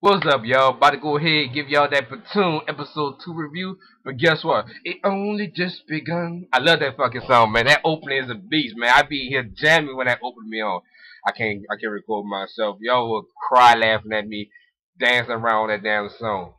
What's up, y'all? About to go ahead and give y'all that Btooom episode 2 review. But guess what? It only just begun. I love that fucking song, man. That opening is a beast, man. I be here jamming when that opened me on. I can't record myself. Y'all will cry laughing at me, dancing around that damn song.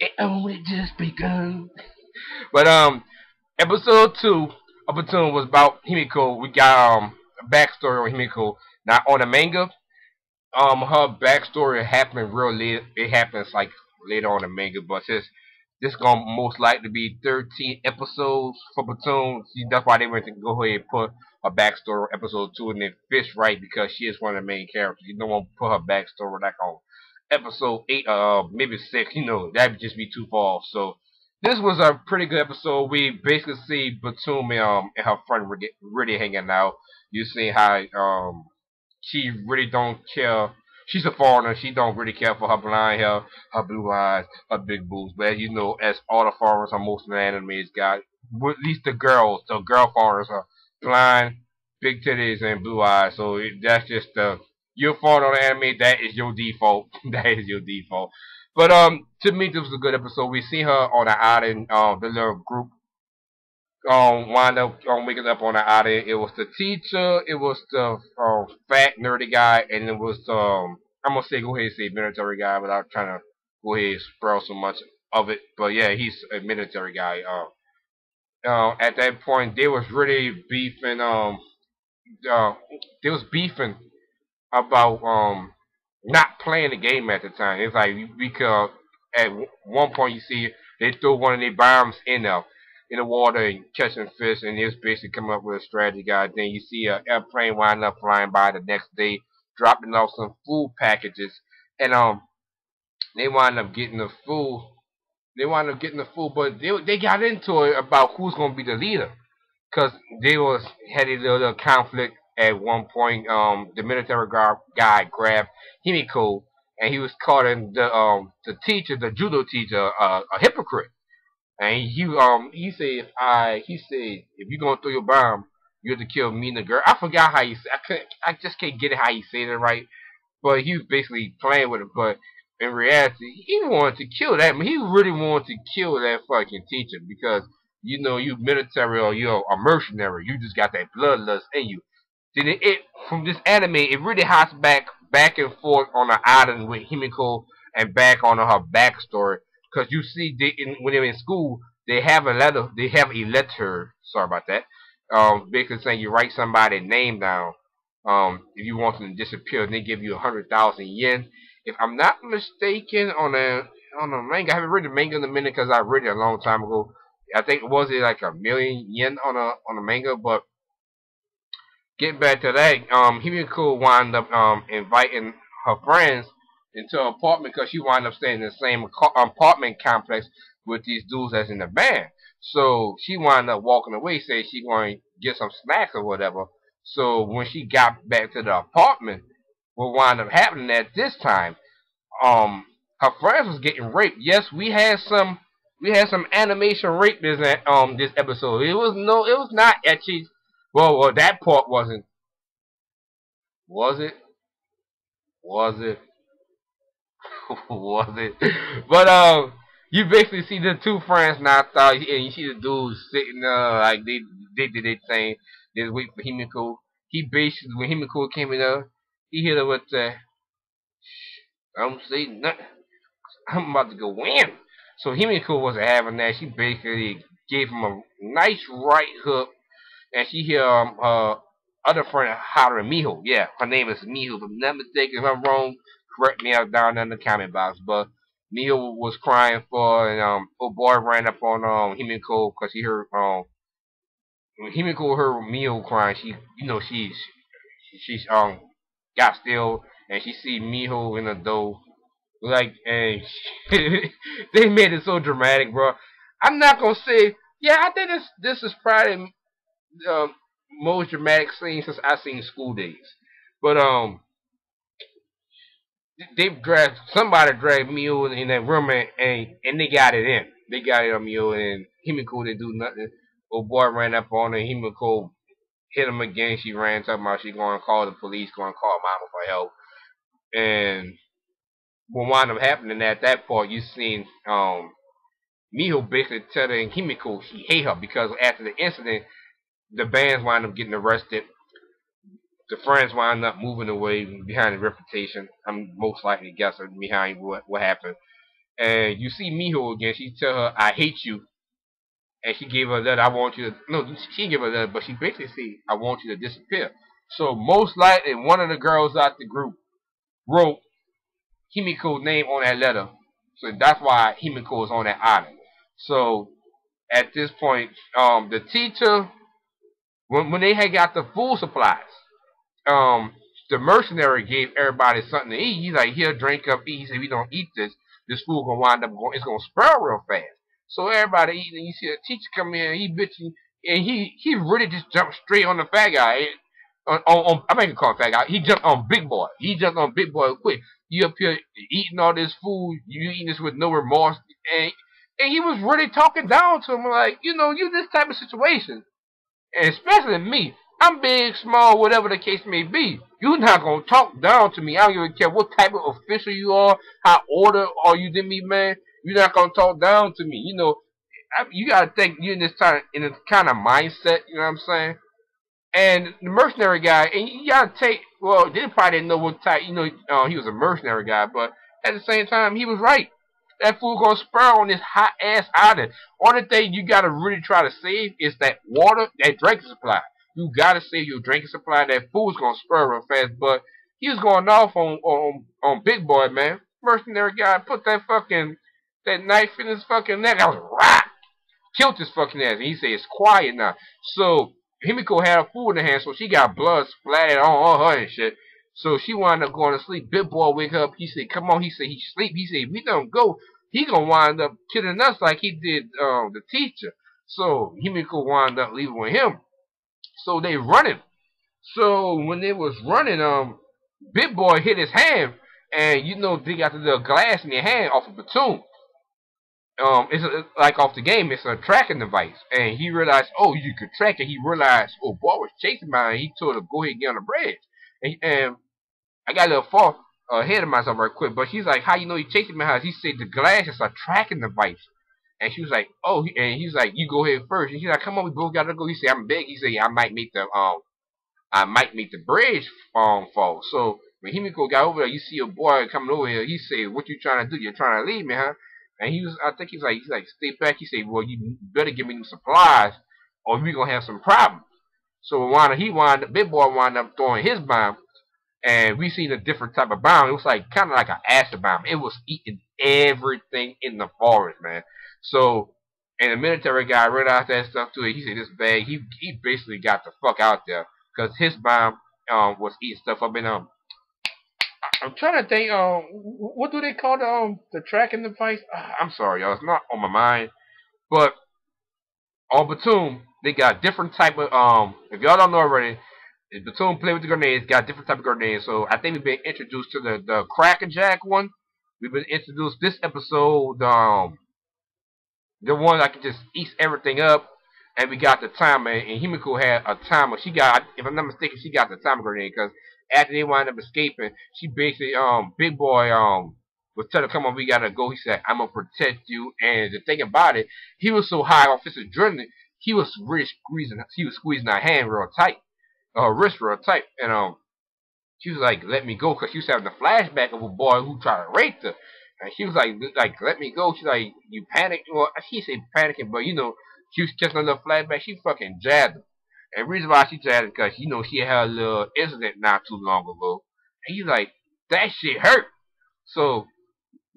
It only just begun. But episode 2 of Btooom was about Himiko. We got a backstory on Himiko. Now on the manga, her backstory happened real late. It happens like later on in the manga, but since this gonna most likely be 13 episodes for Btooom, see, that's why they went to go ahead and put her backstory on episode 2, and it fits right because she is one of the main characters. You don't want to put her backstory like on episode 8, maybe 6. You know that'd just be too far. So this was a pretty good episode. We basically see Btooom and her friend really hanging out. You see how she really don't care. She's a foreigner. She don't really care for her blonde hair, her blue eyes, her big boobs. But as you know, as all the foreigners on most of the animes got, at least the girl foreigners are blind, big titties, and blue eyes. So that's just you're foreign on the anime. That is your default. That is your default. But to me, this was a good episode. We see her on the island, the little group wound up waking up on the island. It was the teacher, it was the fat nerdy guy, and it was I'm gonna say go ahead and say military guy without trying to go ahead and sprout so much of it. But yeah, he's a military guy. At that point, they was really beefing. Uh, they was beefing about not playing the game at the time. It's like because at one point you see they throw one of their bombs in the water and catching fish, and it's basically coming up with a strategy guide. Then you see an airplane wind up flying by the next day, dropping off some food packages, and they wind up getting the food. They wind up getting the food, but they got into it about who's gonna be the leader, cause they was had a little conflict at one point. The military guy grabbed Himiko, and he was calling the teacher, the judo teacher, a hypocrite. And he said if you gonna throw your bomb, you have to kill me and the girl. I forgot how I just can't get it how he said it right. But he was basically playing with it. But in reality, he wanted to kill that. He really wanted to kill that fucking teacher because you know you military or you're a mercenary. You just got that bloodlust in you. Then it from this anime, it really hops back and forth on the island with Himiko and back on her backstory. Because you see, when they're in school, they have a letter. They have a letter. Sorry about that. Basically saying you write somebody's name down. If you want them to disappear, and they give you 100,000 yen. If I'm not mistaken, on a manga, I haven't read the manga in a minute because I read it a long time ago. I think it was like 1,000,000 yen on a manga, but getting back to that, Himiko wound up inviting her friends into an apartment because she wound up staying in the same apartment complex with these dudes that's in the band. So she wound up walking away, saying she going to get some snacks or whatever. So when she got back to the apartment, what wound up happening at this time, um, her friends was getting raped. Yes, we had some animation rape this episode. It was not actually. Well, that part wasn't. Was it? Was it? Was it? But you basically see the two friends knocked out, and you see the dudes sitting like they did their thing. They was waiting for Himiko. He basically when Himiko came in there, he hit her with the I'm saying nothing. I'm about to go in. So Himiko wasn't having that. She basically gave him a nice right hook, and she hear other friend hollering Miho. Yeah, her name is Miho. If I'm not mistaken, if I'm wrong, correct me out down in the comment box. But Miho was crying for, and old boy ran up on Himiko because he heard when Himiko heard Miho crying. She's got still, and she see Miho in the door. Like, and they made it so dramatic, bro. I'm not gonna say, yeah, I think this is probably um, most dramatic scene since I've seen School Days. But they dragged somebody dragged Mio in that room and they got it in. They got it on Mio and Himiko didn't do nothing. Old boy ran up on her. Himiko hit him again. She ran talking about she going to call the police, going to call mama for help. And what wound up happening at that part, you seen Miho basically telling Himiko he hate her because after the incident, the bands wind up getting arrested. The friends wind up moving away behind the reputation. I'm most likely guessing behind what happened. And you see Miho again. She tell her, "I hate you," and she gave her a letter. I want you to no. She gave her a letter, but she basically said, "I want you to disappear." So most likely, one of the girls out the group wrote Himiko's name on that letter. So that's why Himiko is on that island. So at this point, the teacher, when they had got the food supplies, um, the mercenary gave everybody something to eat. He's like, here, drink up, eat. He said, we don't eat this food gonna wind up going, it's gonna spoil real fast. So everybody eating, and you see the teacher come in, he bitching, and he really just jumped straight on the fat guy. I'm not gonna call him fat guy. He jumped on Big Boy. He jumped on Big Boy quick. You up here eating all this food, you eating this with no remorse, and he was really talking down to him like, you this type of situation. And especially me. I'm big, small, whatever the case may be. You're not going to talk down to me. I don't even care what type of official you are, how order are you than me, man. You're not going to talk down to me. You got to think you're in this kind of mindset, you know what I'm saying? And the mercenary guy, and you gotta take, well, they probably didn't know what type, he was a mercenary guy, but at the same time, he was right. That food gonna spoil on this hot ass island. Only thing you gotta really try to save is that water, that drinking supply. You gotta save your drinking supply. That food's gonna spoil real fast. But he was going off on Big Boy, man. Mercenary guy put that knife in his fucking neck. I was right. Killed his fucking ass. And he said it's quiet now. So Himiko had her food in her hand, so she got blood splattered on her and shit. So she wound up going to sleep. Big Boy wake up. He said, "Come on." He said, "He sleep." He said, "If we don't go, he gonna wind up killing us like he did the teacher." So Himiko wound up leaving with him. So they running. So when they was running, Big Boy hit his hand, and they got the little glass in their hand off of Btooom. It's like off the game. It's a tracking device, and he realized, oh, you could track it. He realized, oh, boy was chasing me, and he told her go ahead and get on the bridge. And I got a little far ahead of myself right quick, but she's like, how you know he chasing me? He said the glass is a tracking device, and she was like, oh, and he's like, you go ahead first. And she's like, come on, we both gotta go. He said, I'm big. He said, yeah, I might make the bridge fall. So when Himiko got over there, you see a boy coming over here. He said, what you trying to do? You're trying to leave me, huh? And I think he's like, stay back. He said, well, you better give me some supplies, or we're gonna have some problems. So Big Boy wound up throwing his bomb, and we seen a different type of bomb. It was like kind of like an acid bomb. It was eating everything in the forest, man. So, and the military guy realized that stuff too. He said, this bag. He basically got the fuck out there because his bomb was eating stuff up in I'm trying to think. What do they call the tracking device? I'm sorry, y'all. It's not on my mind. But on Btooom, they got different type of If y'all don't know already, Btooom play with the grenades. Got different type of grenades. So I think we've been introduced to the Crackerjack one. We've been introduced this episode. The one that can just eat everything up. And we got the timer, and Himiko had a timer. She got, if I'm not mistaken, she got the timer grenade because after they wound up escaping, she basically, Big Boy, was telling her, come on, we gotta go. He said, I'm gonna protect you. And the thing about it, he was so high off his adrenaline, he was squeezing her hand real tight, her wrist real tight. And, she was like, let me go, because she was having a flashback of a boy who tried to rape her. And she was like, let me go. She's like, you panicked? Well, she said panicking, but she was catching a little flashback. She fucking jabbed him. And the reason why she jabbed him because, she had a little incident not too long ago. And he's like, that shit hurt. So,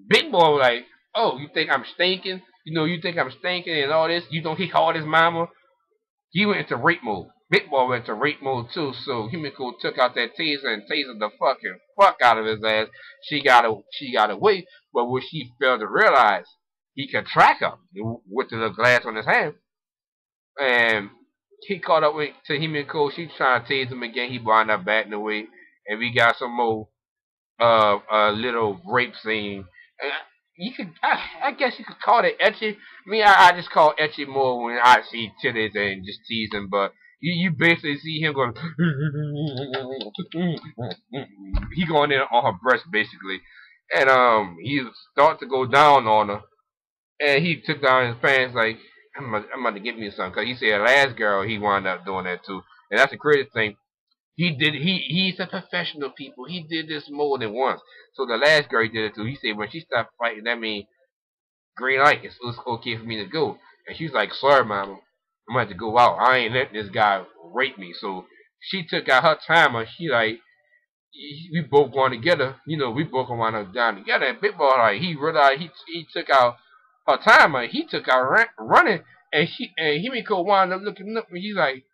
Big Boy was like, oh, you think I'm stinking? You think I'm stinking and all this? You don't he called his mama? He went into rape mode. Big Boy went into rape mode too. So Himiko took out that taser and tasered the fucking fuck out of his ass. She got away, but what she failed to realize, he could track her with the little glass on his hand. And he caught up to Himiko. She trying to tase him again. He wound up backing away, and we got some more a little rape scene. And I guess you could call it etchy. I just call etchy more when I see titties and just teasing, but you basically see him going, he going in on her breast basically, and he started to go down on her, and he took down his pants like, I'm about to get me something, cause he said the last girl he wound up doing that too, and that's the crazy thing. He's a professional, people. He did this more than once. So the last girl he did it too. He said when she stopped fighting, that means green light. It's okay for me to go. And she's like, sorry, mama, I'm gonna have to go out. I ain't letting this guy rape me. So she took out her timer. She like, we both going together. You know, we both gonna wind up down together. And Big Boy, like, he realized he took out her timer. He took out running, and Himiko wound up looking up, and he's like,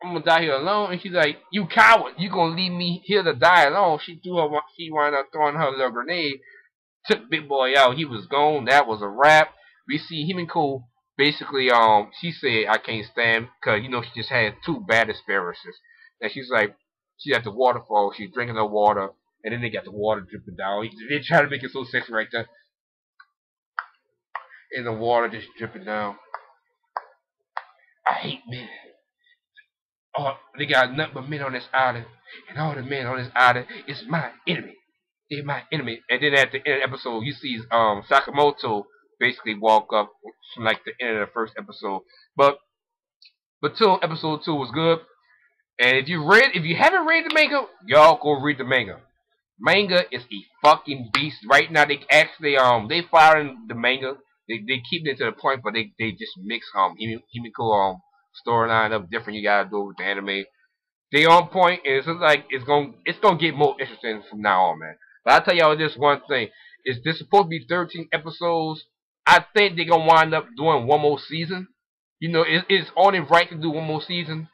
I'm gonna die here alone. And she's like, you coward, you gonna leave me here to die alone. She wound up throwing her little grenade, took Big Boy out. He was gone. That was a wrap. We see him and Cole basically, she said, I can't stand, because, you know, she just had two bad experiences. And she's like, she's at the waterfall. She's drinking her water. And then they got the water dripping down. They try to make it so sexy right there. And the water just dripping down. I hate men. Oh, they got nothing but men on this island, and all the men on this island is my enemy. They're my enemy. And then at the end of the episode, you see Sakamoto basically walk up from like the end of the first episode. But till episode 2 was good. And if you haven't read the manga, y'all go read the manga. Manga is a fucking beast. Right now they actually they firing the manga. They keep it to the point, but they just mix Himiko storyline up different. You gotta do it with the anime. They on point, and it's like it's gonna get more interesting from now on, man. But I'll tell y'all this one thing: is this supposed to be 13 episodes? I think they're gonna wind up doing one more season. You know, it's only right to do one more season.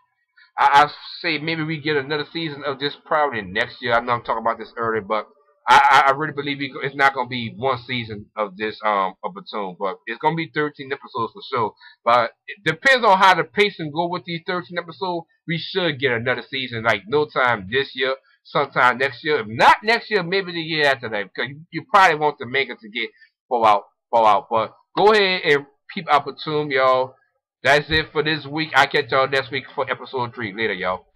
I say maybe we get another season of this probably next year. I know I'm talking about this early, but I really believe it's not gonna be one season of this of Btooom, but it's gonna be 13 episodes for sure. But it depends on how the pacing go with these 13 episodes. We should get another season like no time this year, sometime next year. If not next year, maybe the year after that, because you probably want the manga to get fall out. But go ahead and peep out Btooom, y'all. That's it for this week. I'll catch y'all next week for episode 3. Later, y'all.